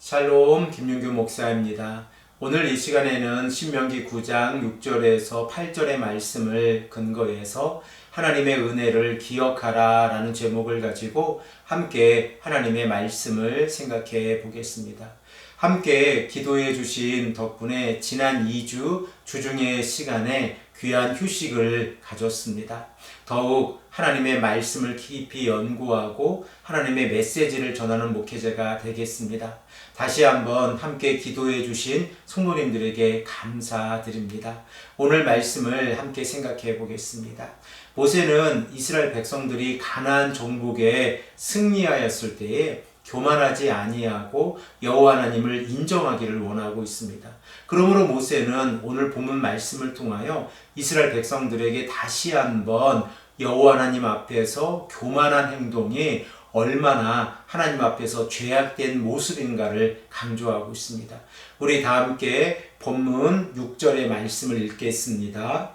샬롬, 김윤규 목사입니다. 오늘 이 시간에는 신명기 9장 6절에서 8절의 말씀을 근거해서 하나님의 은혜를 기억하라 라는 제목을 가지고 함께 하나님의 말씀을 생각해 보겠습니다. 함께 기도해 주신 덕분에 지난 2주 주중의 시간에 귀한 휴식을 가졌습니다. 더욱 하나님의 말씀을 깊이 연구하고 하나님의 메시지를 전하는 목회자가 되겠습니다. 다시 한번 함께 기도해 주신 성도님들에게 감사드립니다. 오늘 말씀을 함께 생각해 보겠습니다. 모세는 이스라엘 백성들이 가나안 정복에 승리하였을 때에 교만하지 아니하고 여호와 하나님을 인정하기를 원하고 있습니다. 그러므로 모세는 오늘 본문 말씀을 통하여 이스라엘 백성들에게 다시 한번 여호와 하나님 앞에서 교만한 행동이 얼마나 하나님 앞에서 죄악된 모습인가를 강조하고 있습니다. 우리 다 함께 본문 6절의 말씀을 읽겠습니다.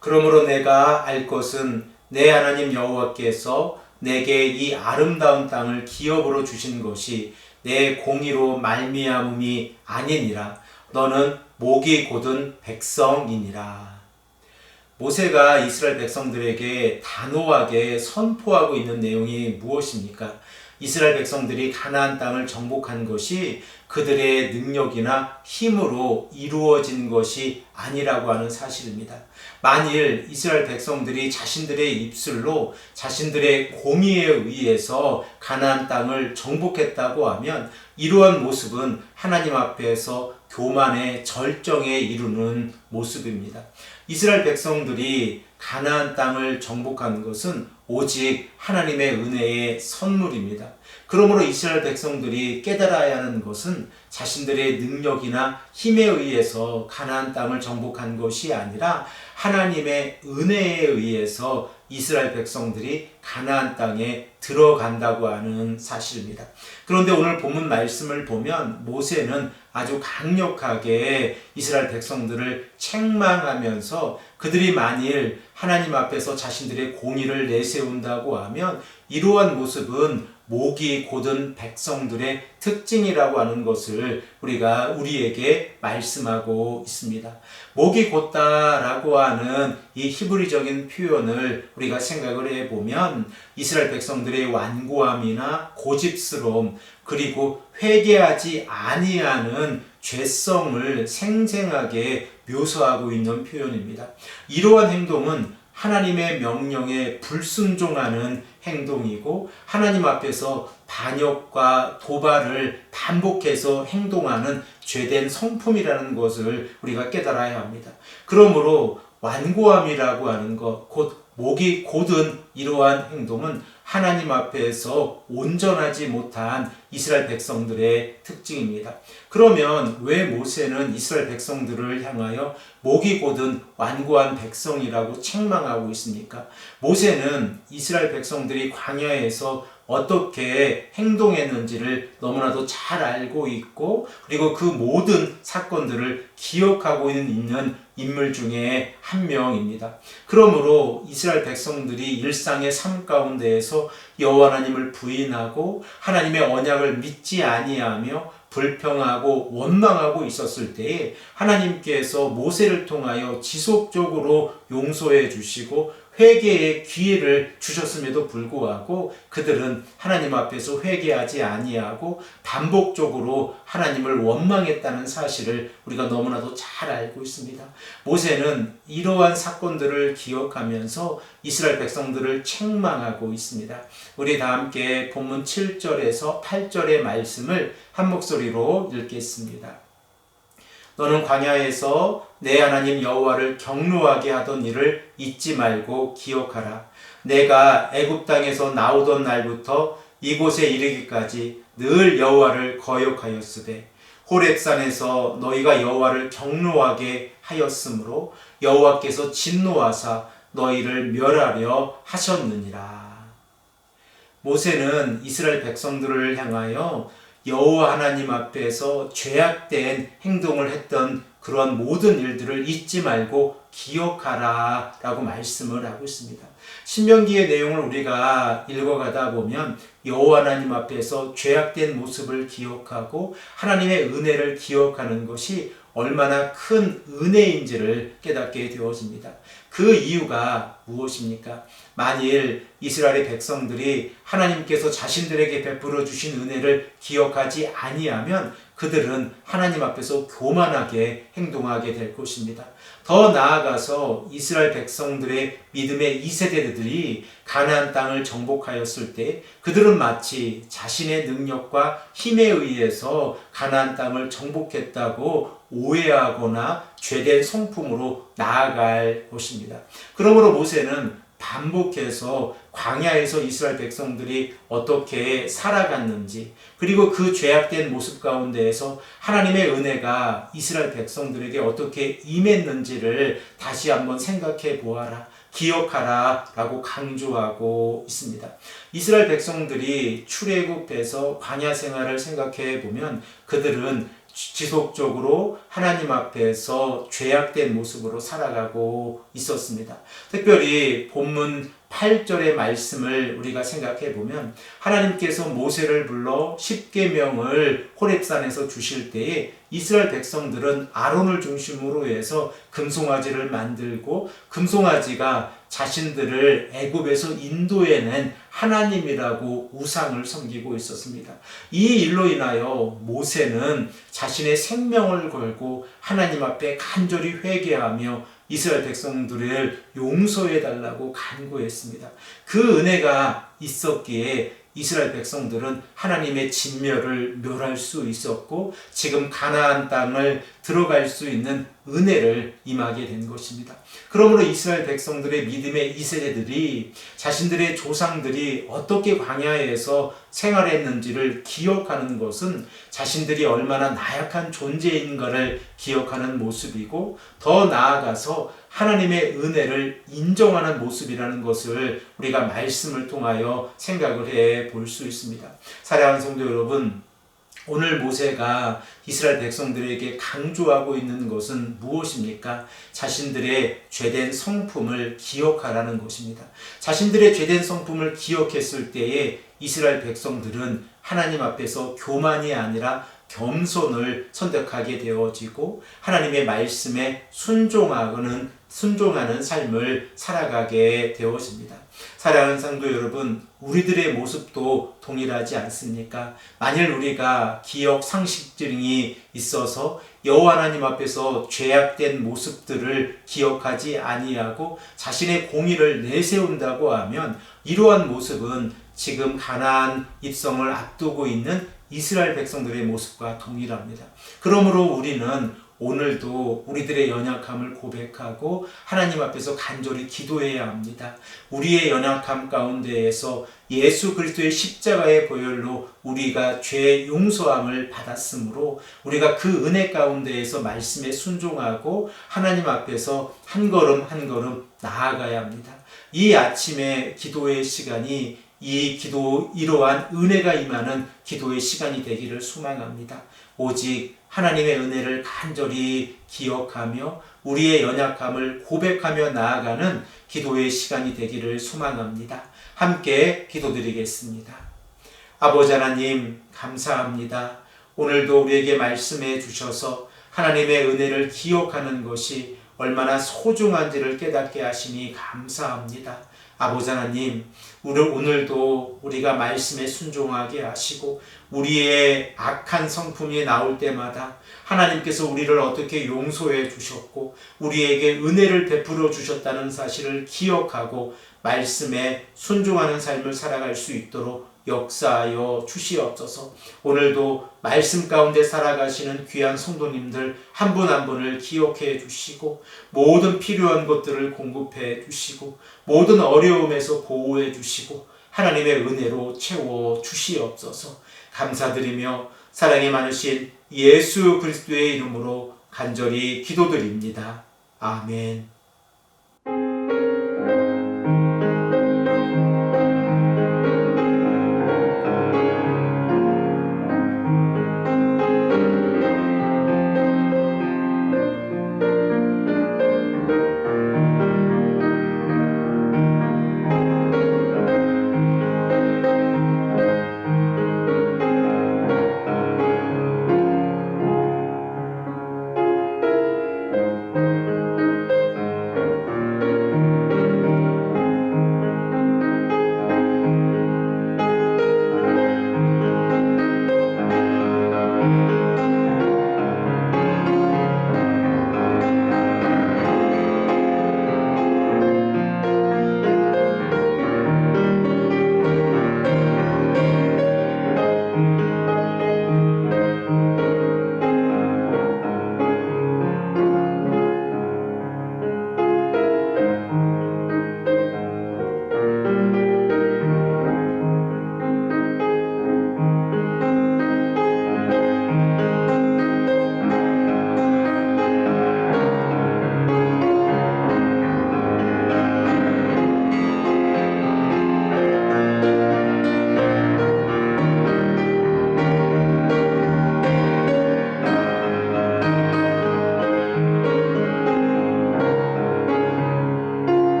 그러므로 내가 알 것은 내 하나님 여호와께서 내게 이 아름다운 땅을 기업으로 주신 것이 내 공의로 말미암음이 아니니라. 너는 목이 곧은 백성이니라. 모세가 이스라엘 백성들에게 단호하게 선포하고 있는 내용이 무엇입니까? 이스라엘 백성들이 가나안 땅을 정복한 것이 그들의 능력이나 힘으로 이루어진 것이 아니라고 하는 사실입니다. 만일 이스라엘 백성들이 자신들의 입술로 자신들의 공의에 의해서 가나안 땅을 정복했다고 하면 이러한 모습은 하나님 앞에서 교만의 절정에 이르는 모습입니다. 이스라엘 백성들이 가나안 땅을 정복한 것은 오직 하나님의 은혜의 선물입니다. 그러므로 이스라엘 백성들이 깨달아야 하는 것은 자신들의 능력이나 힘에 의해서 가나안 땅을 정복한 것이 아니라 하나님의 은혜에 의해서 이스라엘 백성들이 가나안 땅에 들어간다고 하는 사실입니다. 그런데 오늘 본문 말씀을 보면 모세는 아주 강력하게 이스라엘 백성들을 책망하면서 그들이 만일 하나님 앞에서 자신들의 공의를 내세운다고 하면 이러한 모습은 목이 곧은 백성들의 특징이라고 하는 것을 우리에게 말씀하고 있습니다. 목이 곧다라고 하는 이 히브리적인 표현을 우리가 생각을 해보면 이스라엘 백성들의 완고함이나 고집스러움 그리고 회개하지 아니하는 죄성을 생생하게 묘사하고 있는 표현입니다. 이러한 행동은 하나님의 명령에 불순종하는 행동이고 하나님 앞에서 반역과 도발을 반복해서 행동하는 죄된 성품이라는 것을 우리가 깨달아야 합니다. 그러므로 완고함이라고 하는 것, 곧 목이 곧은 이러한 행동은 하나님 앞에서 온전하지 못한 이스라엘 백성들의 특징입니다. 그러면 왜 모세는 이스라엘 백성들을 향하여 목이 곧은 완고한 백성이라고 책망하고 있습니까? 모세는 이스라엘 백성들이 광야에서 어떻게 행동했는지를 너무나도 잘 알고 있고 그리고 그 모든 사건들을 기억하고 있는 인물 중에 한 명입니다. 그러므로 이스라엘 백성들이 일상의 삶 가운데에서 여호와 하나님을 부인하고 하나님의 언약을 믿지 아니하며 불평하고 원망하고 있었을 때에 하나님께서 모세를 통하여 지속적으로 용서해 주시고 회개의 기회를 주셨음에도 불구하고 그들은 하나님 앞에서 회개하지 아니하고 반복적으로 하나님을 원망했다는 사실을 우리가 너무나도 잘 알고 있습니다. 모세는 이러한 사건들을 기억하면서 이스라엘 백성들을 책망하고 있습니다. 우리 다 함께 본문 7절에서 8절의 말씀을 한 목소리로 읽겠습니다. 너는 광야에서 내 하나님 여호와를 경노하게 하던 일을 잊지 말고 기억하라. 내가 애굽 땅에서 나오던 날부터 이곳에 이르기까지 늘 여호와를 거역하였으되 호렙산에서 너희가 여호와를 경노하게 하였으므로 여호와께서 진노하사 너희를 멸하려 하셨느니라. 모세는 이스라엘 백성들을 향하여 여호와 하나님 앞에서 죄악된 행동을 했던 그런 모든 일들을 잊지 말고 기억하라 라고 말씀을 하고 있습니다. 신명기의 내용을 우리가 읽어가다 보면 여호와 하나님 앞에서 죄악된 모습을 기억하고 하나님의 은혜를 기억하는 것이 얼마나 큰 은혜인지를 깨닫게 되어집니다. 그 이유가 무엇입니까? 만일 이스라엘의 백성들이 하나님께서 자신들에게 베풀어 주신 은혜를 기억하지 아니하면 그들은 하나님 앞에서 교만하게 행동하게 될 것입니다. 더 나아가서 이스라엘 백성들의 믿음의 2세대들이 가나안 땅을 정복하였을 때 그들은 마치 자신의 능력과 힘에 의해서 가나안 땅을 정복했다고 오해하거나 죄된 성품으로 나아갈 것입니다. 그러므로 모세는 반복해서 광야에서 이스라엘 백성들이 어떻게 살아갔는지 그리고 그 죄악된 모습 가운데에서 하나님의 은혜가 이스라엘 백성들에게 어떻게 임했는지를 다시 한번 생각해 보아라. 기억하라 라고 강조하고 있습니다. 이스라엘 백성들이 출애굽에서 광야 생활을 생각해 보면 그들은 지속적으로 하나님 앞에서 죄악된 모습으로 살아가고 있었습니다. 특별히 본문 8절의 말씀을 우리가 생각해 보면 하나님께서 모세를 불러 십계명을 호렙산에서 주실 때에 이스라엘 백성들은 아론을 중심으로 해서 금송아지를 만들고 금송아지가 자신들을 애굽에서 인도해낸 하나님이라고 우상을 섬기고 있었습니다. 이 일로 인하여 모세는 자신의 생명을 걸고 하나님 앞에 간절히 회개하며 이스라엘 백성들을 용서해달라고 간구했습니다. 그 은혜가 있었기에 이스라엘 백성들은 하나님의 진멸을 멸할 수 있었고 지금 가나안 땅을 들어갈 수 있는 은혜를 임하게 된 것입니다. 그러므로 이스라엘 백성들의 믿음의 2세대들이 자신들의 조상들이 어떻게 광야에서 생활했는지를 기억하는 것은 자신들이 얼마나 나약한 존재인가를 기억하는 모습이고 더 나아가서 하나님의 은혜를 인정하는 모습이라는 것을 우리가 말씀을 통하여 생각을 해 볼 수 있습니다. 사랑하는 성도 여러분, 오늘 모세가 이스라엘 백성들에게 강조하고 있는 것은 무엇입니까? 자신들의 죄된 성품을 기억하라는 것입니다. 자신들의 죄된 성품을 기억했을 때에 이스라엘 백성들은 하나님 앞에서 교만이 아니라 겸손을 선택하게 되어지고 하나님의 말씀에 순종하는 삶을 살아가게 되어집니다. 사랑하는 성도 여러분, 우리들의 모습도 동일하지 않습니까? 만일 우리가 기억 상실증이 있어서 여호와 하나님 앞에서 죄악된 모습들을 기억하지 아니하고 자신의 공의를 내세운다고 하면 이러한 모습은 지금 가나안 입성을 앞두고 있는 이스라엘 백성들의 모습과 동일합니다. 그러므로 우리는 오늘도 우리들의 연약함을 고백하고 하나님 앞에서 간절히 기도해야 합니다. 우리의 연약함 가운데에서 예수 그리스도의 십자가의 보혈로 우리가 죄 용서함을 받았으므로 우리가 그 은혜 가운데에서 말씀에 순종하고 하나님 앞에서 한 걸음 한 걸음 나아가야 합니다. 이 아침의 기도의 시간이 이러한 은혜가 임하는 기도의 시간이 되기를 소망합니다. 오직 하나님의 은혜를 간절히 기억하며 우리의 연약함을 고백하며 나아가는 기도의 시간이 되기를 소망합니다. 함께 기도드리겠습니다. 아버지 하나님, 감사합니다. 오늘도 우리에게 말씀해 주셔서 하나님의 은혜를 기억하는 것이 얼마나 소중한지를 깨닫게 하시니 감사합니다. 아버지 하나님, 오늘도 우리가 말씀에 순종하게 하시고 우리의 악한 성품이 나올 때마다 하나님께서 우리를 어떻게 용서해 주셨고 우리에게 은혜를 베풀어 주셨다는 사실을 기억하고 말씀에 순종하는 삶을 살아갈 수 있도록 역사하여 주시옵소서. 오늘도 말씀 가운데 살아가시는 귀한 성도님들 한 분 한 분을 기억해 주시고 모든 필요한 것들을 공급해 주시고 모든 어려움에서 보호해 주시고 하나님의 은혜로 채워 주시옵소서. 감사드리며 사랑이 많으신 예수 그리스도의 이름으로 간절히 기도드립니다. 아멘.